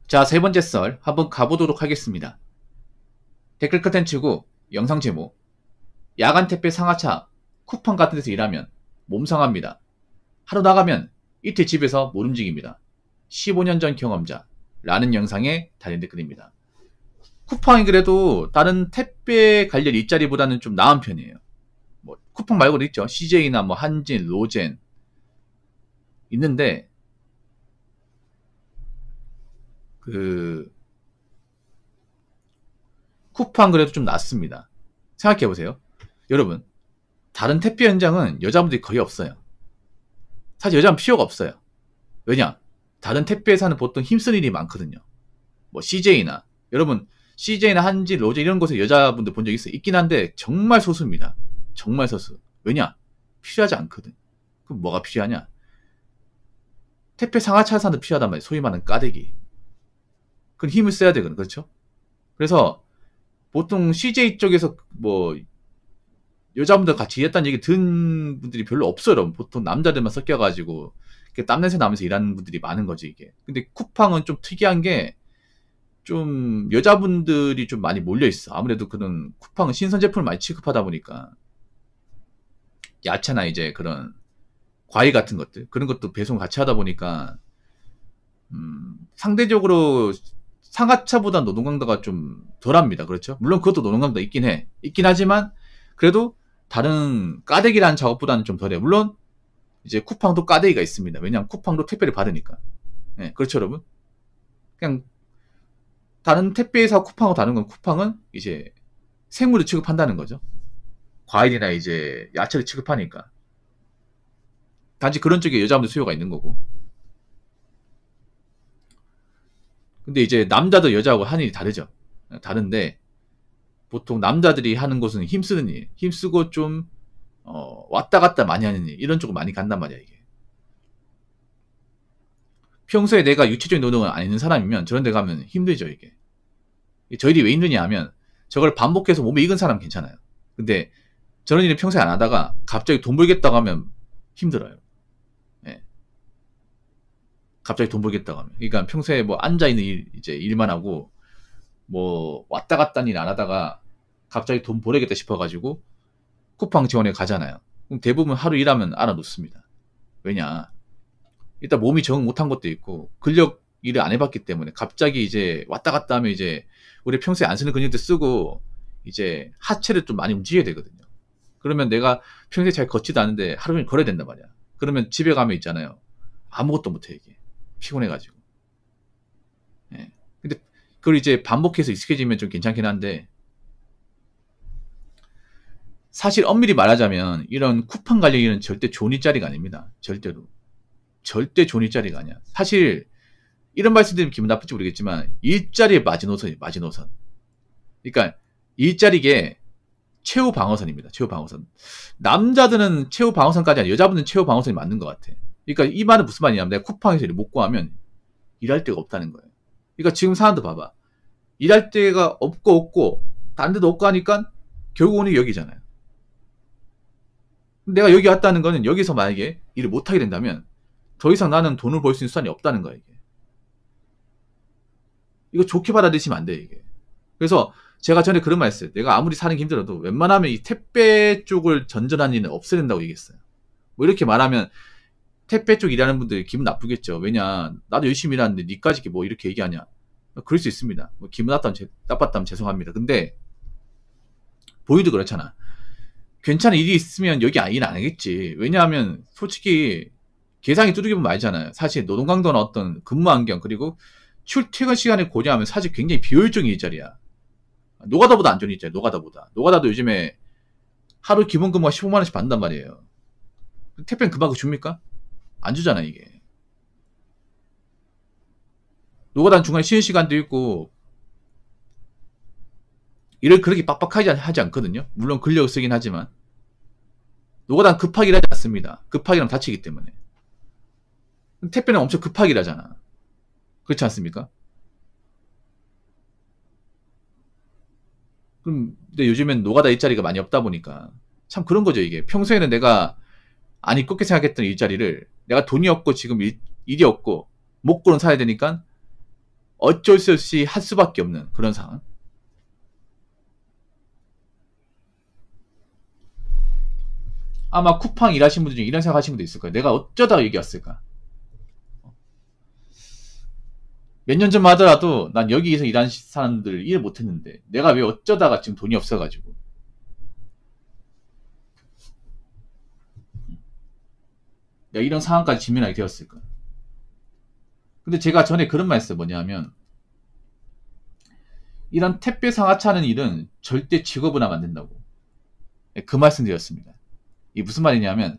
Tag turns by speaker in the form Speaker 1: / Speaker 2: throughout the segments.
Speaker 1: 자, 세 번째 썰 한번 가보도록 하겠습니다. 댓글 컨텐츠고 영상 제목: 야간 택배 상하차 쿠팡 같은 데서 일하면 몸 상합니다. 하루 나가면 이틀 집에서 못 움직입니다. 15년 전 경험자 라는 영상에 달린 댓글입니다. 쿠팡이 그래도 다른 택배 관련 일자리보다는 좀 나은 편이에요. 뭐 쿠팡 말고도 있죠. CJ나 뭐 한진, 로젠 있는데 쿠팡 그래도 좀 낫습니다. 생각해보세요. 여러분, 다른 택배 현장은 여자분들이 거의 없어요. 사실 여자는 필요가 없어요. 왜냐? 다른 택배 회사는 보통 힘쓰는 일이 많거든요. 뭐 CJ나 여러분 CJ나 한진, 로제 이런 곳에 여자분들 본 적 있어요? 있긴 한데 정말 소수입니다. 정말 소수. 왜냐? 필요하지 않거든. 그럼 뭐가 필요하냐? 택배 상하차 사도 필요하단 말이에요. 소위 말하는 까대기. 그건 힘을 써야 되거든. 그렇죠? 그래서 보통 CJ 쪽에서 뭐 여자분들 같이 일했다는 얘기 듣는 분들이 별로 없어요. 여러분. 보통 남자들만 섞여가지고 땀냄새 나면서 일하는 분들이 많은 거지 이게. 근데 쿠팡은 좀 특이한 게 좀 여자분들이 좀 많이 몰려있어. 아무래도 그런 쿠팡은 신선 제품을 많이 취급하다 보니까 야채나 이제 그런 과일 같은 것들 그런 것도 배송 같이 하다 보니까 상대적으로 상하차보다 노동 강도가 좀 덜합니다. 그렇죠? 물론 그것도 노동 강도가 있긴 해. 있긴 하지만 그래도 다른 까대기라는 작업보다는 좀 덜해요. 물론 이제 쿠팡도 까대기가 있습니다. 왜냐하면 쿠팡도 택배를 받으니까. 네, 그렇죠 여러분? 그냥 다른 택배회사 쿠팡하고 다른 건 쿠팡은 이제 생물을 취급한다는 거죠. 과일이나 이제 야채를 취급하니까. 단지 그런 쪽에 여자분들 수요가 있는 거고. 근데 이제 남자도 여자하고 하는 일이 다르죠. 다른데 보통 남자들이 하는 것은 힘쓰는 일, 힘쓰고 좀 왔다 갔다 많이 하는 일, 이런 쪽으로 많이 간단 말이야 이게. 평소에 내가 육체적인 노동을 안 하는 사람이면 저런 데 가면 힘들죠 이게. 저희들이 왜 힘드냐 하면 저걸 반복해서 몸에 익은 사람은 괜찮아요. 근데 저런 일을 평소에 안 하다가 갑자기 돈 벌겠다고 하면 힘들어요. 예. 갑자기 돈 벌겠다고 하면. 그러니까 평소에 뭐 앉아있는 일, 이제 일만 하고 뭐 왔다 갔다 일 안 하다가 갑자기 돈 벌겠다 싶어가지고 쿠팡 지원에 가잖아요. 그럼 대부분 하루 일하면 알아놓습니다. 왜냐? 일단 몸이 적응 못한 것도 있고 근력 일을 안 해봤기 때문에 갑자기 이제 왔다 갔다 하면 이제 우리 평소에 안 쓰는 근육도 쓰고 이제 하체를 좀 많이 움직여야 되거든요. 그러면 내가 평소에 잘 걷지도 않는데 하루 종일 걸어야 된단 말이야. 그러면 집에 가면 있잖아요. 아무것도 못해 이게. 피곤해가지고. 예. 근데 그걸 이제 반복해서 익숙해지면 좀 괜찮긴 한데 사실 엄밀히 말하자면 이런 쿠팡 관련 일은 절대 좋은 일자리가 아닙니다. 절대로. 절대 좋은 일자리가 아니야. 사실 이런 말씀드리면 기분 나쁠지 모르겠지만 일자리의 마지노선이에요. 마지노선. 그러니까 일자리게 최후 방어선입니다. 최후 방어선. 남자들은 최후 방어선까지 아니라 여자분은 최후 방어선이 맞는 것 같아. 그러니까 이 말은 무슨 말이냐면 내가 쿠팡에서 일을 못 구하면 일할 데가 없다는 거예요. 그러니까 지금 사람들 봐봐. 일할 데가 없고 다른 데도 없고 하니까 결국은 여기잖아요. 내가 여기 왔다는 거는 여기서 만약에 일을 못하게 된다면 더 이상 나는 돈을 벌 수 있는 수단이 없다는 거야 이게. 이거 좋게 받아들이시면 안 돼 이게. 그래서 제가 전에 그런 말 했어요. 내가 아무리 사는 게 힘들어도 웬만하면 이 택배 쪽을 전전하는 일은 없애야 된다고 얘기했어요. 뭐 이렇게 말하면 택배 쪽 일하는 분들 기분 나쁘겠죠. 왜냐 나도 열심히 일하는데 니까지 뭐 이렇게 얘기하냐. 그럴 수 있습니다. 뭐 기분 나빴다면 죄송합니다. 근데 보이도 그렇잖아. 괜찮은 일이 있으면 여기 일 안 하겠지. 왜냐하면 솔직히 계상이 두들겨 보면 알잖아요. 사실 노동 강도나 어떤 근무 환경 그리고 출퇴근 시간에 고려하면 사실 굉장히 비효율적인 일자리야. 노가다보다 안 좋은 일자리야. 노가다도 요즘에 하루 기본 근무가 15만 원씩 받는단 말이에요. 택배는 그만큼 줍니까? 안 주잖아 이게. 노가다는 중간에 쉬는 시간도 있고 일을 그렇게 빡빡하지 하지 않거든요. 물론 근력을 쓰긴 하지만 노가다는 급하게 일하지 않습니다. 급하게 하면 다치기 때문에. 택배는 엄청 급하게 일하잖아. 그렇지 않습니까? 근데 요즘엔 노가다 일자리가 많이 없다 보니까 참 그런 거죠 이게. 평소에는 내가 안 이롭게 생각했던 일자리를 내가 돈이 없고 지금 일이 없고 목돈은 사야 되니까 어쩔 수 없이 할 수밖에 없는 그런 상황. 아마 쿠팡 일하신 분들 중에 이런 생각 하시는 분도 있을 거예요. 내가 어쩌다가 여기 왔을까? 몇 년 전만 하더라도 난 여기에서 일하는 사람들 일 못했는데 내가 왜 어쩌다가 지금 돈이 없어가지고 내가 이런 상황까지 직면하게 되었을까? 근데 제가 전에 그런 말 했어요. 뭐냐면 이런 택배 상하차하는 일은 절대 직업으로 하면 안 된다고. 그 말씀 드렸습니다. 이게 무슨 말이냐면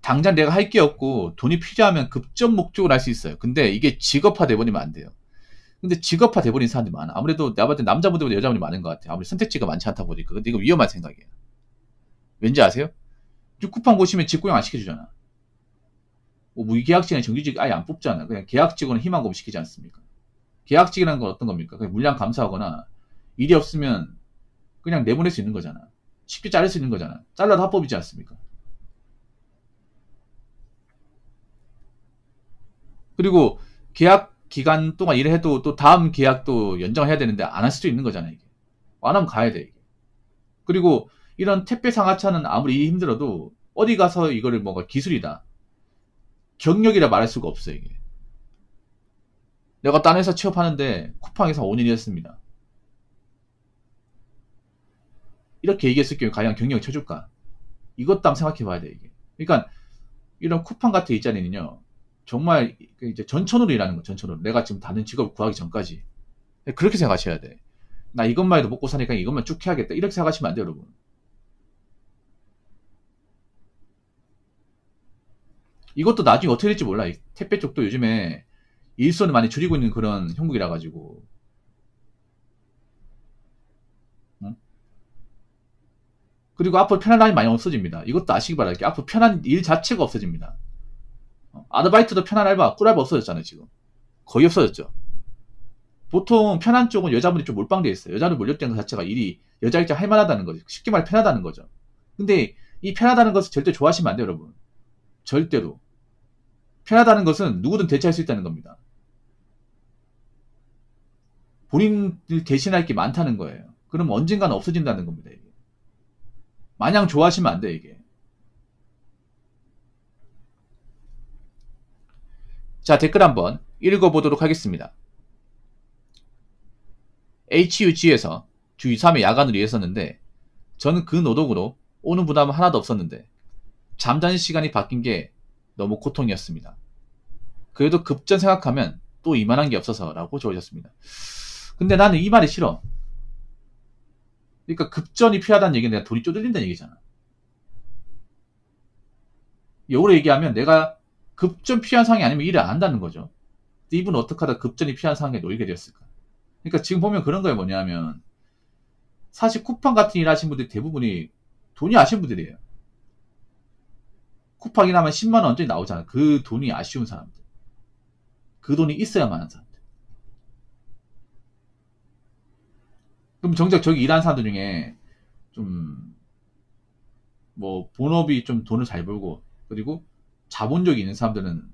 Speaker 1: 당장 내가 할 게 없고 돈이 필요하면 급전 목적으로 할 수 있어요. 근데 이게 직업화 돼버리면 안 돼요. 근데 직업화 돼버린 사람들이 많아. 아무래도 내가 봤을 때 남자분들보다 여자분이 많은 것 같아요. 아무리 선택지가 많지 않다 보니까. 근데 이거 위험한 생각이에요. 왠지 아세요? 쿠팡 보시면 직고용 안 시켜주잖아. 뭐 무계약직이나 정규직 아예 안 뽑잖아. 그냥 계약직원은 희망 고문 시키지 않습니까? 계약직이라는 건 어떤 겁니까? 그냥 물량 감사하거나 일이 없으면 그냥 내보낼 수 있는 거잖아. 쉽게 자를 수 있는 거잖아. 잘라도 합법이지 않습니까? 그리고 계약 기간 동안 일을 해도 또 다음 계약도 연장해야 되는데 안 할 수도 있는 거잖아, 이게. 안 하면 가야 돼, 이게. 그리고 이런 택배 상하차는 아무리 일이 힘들어도 어디 가서 이거를 뭔가 기술이다, 경력이라 말할 수가 없어, 이게. 내가 딴 회사 취업하는데 쿠팡에서 5년 일했습니다. 이렇게 얘기했을 경우에 과연 경력을 쳐줄까? 이것도 한번 생각해 봐야 돼, 이게. 그러니까 이런 쿠팡 같은 일자리는요, 정말 이제 전천후로 일하는 거, 전천후로. 내가 지금 다른 직업을 구하기 전까지. 그렇게 생각하셔야 돼. 나 이것만 해도 먹고 사니까 이것만 쭉 해야겠다. 이렇게 생각하시면 안 돼요, 여러분. 이것도 나중에 어떻게 될지 몰라. 이 택배 쪽도 요즘에 일선을 많이 줄이고 있는 그런 형국이라 가지고. 응? 그리고 앞으로 편한 라인 많이 없어집니다. 이것도 아시기 바랄게요. 앞으로 편한 일 자체가 없어집니다. 아르바이트도 편한 알바, 꿀알바 없어졌잖아요, 지금. 거의 없어졌죠. 보통 편한 쪽은 여자분들이 좀 몰빵되어 있어요. 여자를 몰렸다는 것 자체가 일이 여자 입장 할만하다는 거죠. 쉽게 말해 편하다는 거죠. 근데 이 편하다는 것을 절대 좋아하시면 안 돼요, 여러분. 절대로. 편하다는 것은 누구든 대체할 수 있다는 겁니다. 본인을 대신할 게 많다는 거예요. 그럼 언젠가는 없어진다는 겁니다, 이게. 마냥 좋아하시면 안 돼, 이게. 자, 댓글 한번 읽어보도록 하겠습니다. HUG에서 주 2, 3회 야간으로 일했었는데 저는 그 노동으로 오는 부담은 하나도 없었는데 잠자는 시간이 바뀐 게 너무 고통이었습니다. 그래도 급전 생각하면 또 이만한 게 없어서 라고 적으셨습니다. 근데 나는 이 말이 싫어. 그러니까 급전이 필요하다는 얘기는 내가 돈이 쪼들린다는 얘기잖아. 역으로 얘기하면 내가 급전 필요한 상황이 아니면 일을 안 한다는 거죠. 이분은 어떻게 하다 급전이 필요한 상황에 놓이게 되었을까? 그러니까 지금 보면 그런 거예요. 뭐냐면 사실 쿠팡 같은 일 하신 분들이 대부분이 돈이 아쉬운 분들이에요. 쿠팡이 나면 10만원 언제 나오잖아. 그 돈이 아쉬운 사람들. 그 돈이 있어야만 하는 사람들. 그럼 정작 저기 일하는 사람들 중에 좀 뭐 본업이 좀 돈을 잘 벌고 그리고 자본력이 있는 사람들은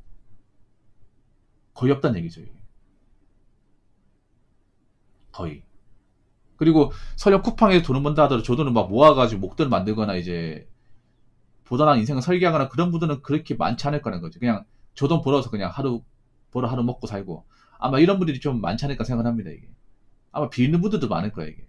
Speaker 1: 거의 없다는 얘기죠. 이게. 거의. 그리고 설령 쿠팡에서 돈을 번다 하더라도 저 돈을 막 모아가지고 목돈을 만들거나 이제 보다난 인생을 설계하거나 그런 분들은 그렇게 많지 않을 거라는 거죠. 그냥 저 돈 벌어서 그냥 하루 벌어 하루 먹고 살고 아마 이런 분들이 좀 많지 않을까 생각을 합니다. 이게 아마 비는 분들도 많을 거야. 이게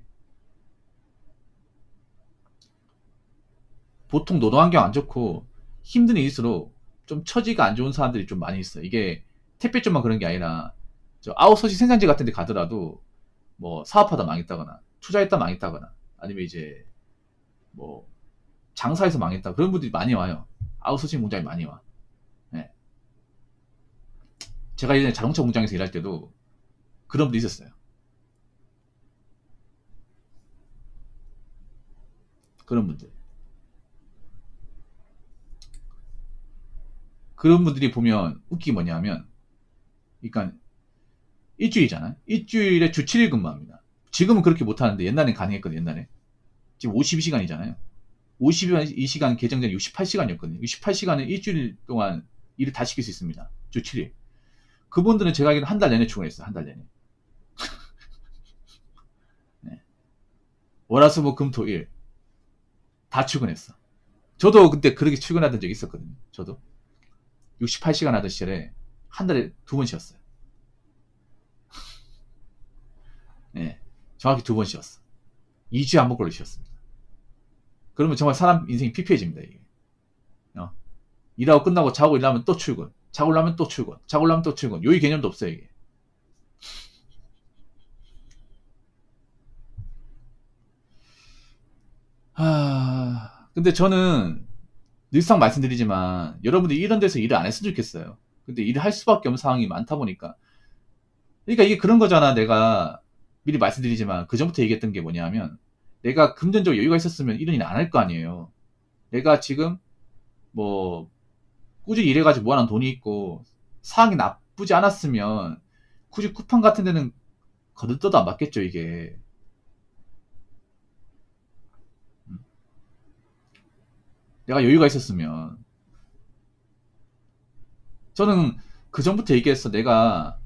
Speaker 1: 보통 노동환경 안 좋고 힘든 일일수록 좀 처지가 안 좋은 사람들이 좀 많이 있어. 이게 택배 쪽만 그런 게 아니라 저 아웃소싱 생산지 같은 데 가더라도 뭐 사업하다 망했다거나 투자했다 망했다거나 아니면 이제 뭐 장사해서 망했다 그런 분들이 많이 와요. 아웃소싱 공장이 많이 와. 네. 제가 예전에 자동차 공장에서 일할 때도 그런 분이 있었어요. 그런 분들. 그런 분들이 보면 웃기 뭐냐면 그러니까 일주일이잖아요. 일주일에 주 7일 근무합니다. 지금은 그렇게 못하는데 옛날엔 가능했거든요. 옛날에. 지금 52시간이잖아요. 52시간 개정된 68시간이었거든요. 68시간을 일주일 동안 일을 다 시킬 수 있습니다. 주 7일. 그분들은 제가 알기로는 한 달 내내 출근했어요. 한 달 내내. 월화수목금토일 다 출근했어. 저도 그때 그렇게 출근하던 적이 있었거든요. 저도 68시간 하던 시절에 한 달에 2번 쉬었어요. 네, 정확히 2번 쉬었어. 2주에 한 번 걸로 쉬었습니다. 그러면 정말 사람 인생이 피폐해집니다. 이게. 일하고 끝나고 자고 일하면 또 출근, 자고 일하면 또 출근, 자고 일하면 또 출근. 요이 개념도 없어요. 이게. 근데 저는 늘상 말씀드리지만 여러분들이 이런 데서 일을 안 했으면 좋겠어요. 근데 일을 할 수밖에 없는 상황이 많다 보니까. 그러니까 이게 그런 거잖아. 내가 미리 말씀드리지만 그 전부터 얘기했던 게 뭐냐면 내가 금전적 여유가 있었으면 이런 일 안 할 거 아니에요. 내가 지금 뭐 꾸준히 일해가지고 모아놓은 돈이 있고 상황이 나쁘지 않았으면 굳이 쿠팡 같은 데는 거들떠도 안 받겠죠, 이게. 내가 여유가 있었으면. 저는 그 전부터 얘기했어. 내가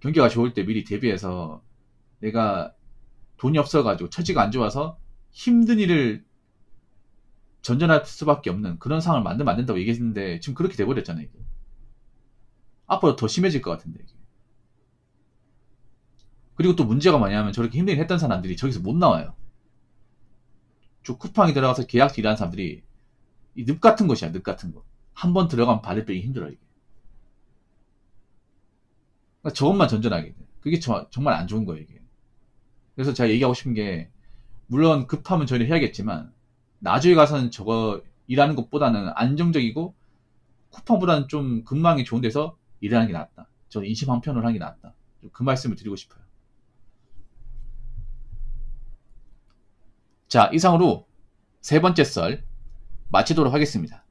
Speaker 1: 경기가 좋을 때 미리 대비해서 내가 돈이 없어가지고 처지가 안 좋아서 힘든 일을 전전할 수밖에 없는 그런 상황을 만들면 안 된다고 얘기했는데 지금 그렇게 돼버렸잖아요. 이게. 앞으로 더 심해질 것 같은데. 이게. 그리고 또 문제가 뭐냐면 저렇게 힘든 일 했던 사람들이 저기서 못 나와요. 저 쿠팡이 들어가서 계약 일하는 사람들이 이 늪 같은 곳이야. 늪 같은 곳. 한 번 들어가면 발을 빼기 힘들어 이게. 그러니까 저것만 전전하게 돼. 그게 정말 안 좋은 거예요 이게. 그래서 제가 얘기하고 싶은 게 물론 급하면 저희는 해야겠지만 나중에 가서는 저거 일하는 것보다는 안정적이고 쿠팡보다는 좀 근무하기 좋은 데서 일하는 게 낫다. 저는 인시방편을 하는 게 낫다. 그 말씀을 드리고 싶어요. 자, 이상으로 세 번째 썰 마치도록 하겠습니다.